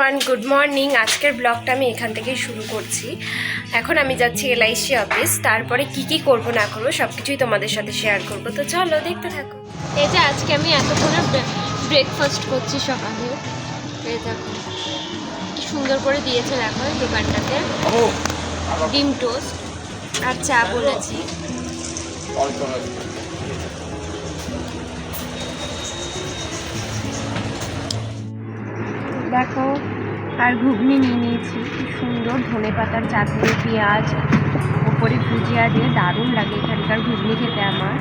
Everyone, good morning. আজকের ব্লগটা আমি এখান থেকেই শুরু করছি। এখন আমি যাচ্ছি এলআইসি অফিস। তারপরে কি করব না করবো সব কিছুই তোমাদের সাথে শেয়ার করবো, তো চলো দেখতে থাকো। এই যে আজকে আমি এতক্ষণে ব্রেকফাস্ট করছি সকালে। এই দেখো কি সুন্দর করে দিয়েছে, দেখো দোকানটাতে ডিম টোস্ট আর চা বলেছি। দেখো আর ঘুগনি নিয়ে নিয়েছি, কি সুন্দর ধনেপাতার চাটনি, পেঁয়াজ, ওপরে ভুজিয়া দিয়ে দারুণ লাগে এখানকার ঘুগনি খেতে আমার।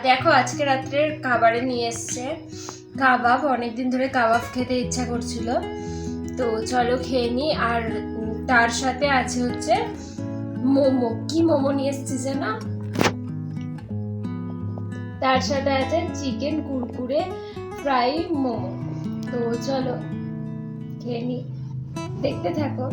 দেখো আজকে রাত্রের খাবারে নিয়ে এসছে কাবাব। অনেকদিন ধরে কাবাব খেতে ইচ্ছা করছিল, তো চলো খেয়ে নিই। আর তার সাথে আছে হচ্ছে মোমো। কি মোমো নিয়ে এসছি যেন, তার সাথে আছে চিকেন কুরকুরে ফ্রাই মোমো। তো চলো খেয়ে নিই, দেখতে থাকো।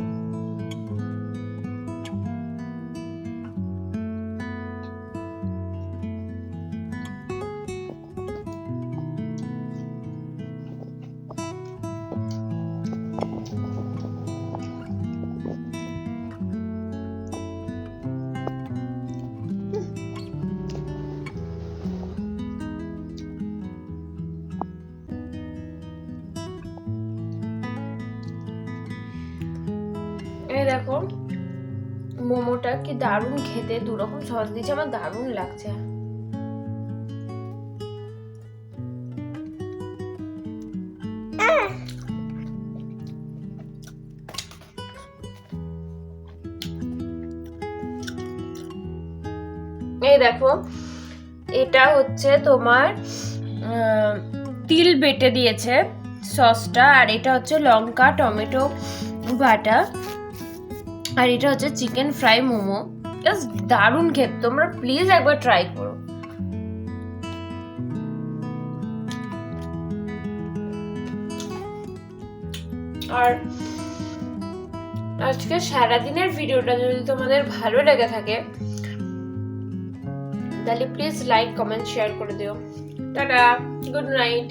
এই দেখো মোমোটা কি দারুণ খেতে, দুরকম সস দিয়েছে, আমার দারুণ লাগছে। এই দেখো এটা হচ্ছে তোমার তিল বেটে দিয়েছে সসটা, আর এটা হচ্ছে লঙ্কা টমেটো বাটা, আর এটা হচ্ছে চিকেন ফ্রাই মোমো। জাস্ট দারুণ খেতে, তোমরা প্লিজ একবার ট্রাই করো। আর আজকে সারাদিনের ভিডিওটা যদি তোমাদের ভালো লেগে থাকে তাহলে প্লিজ লাইক কমেন্ট শেয়ার করে দিও। Tata, good night.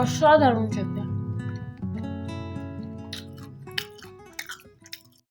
অসাধারণ খেতে।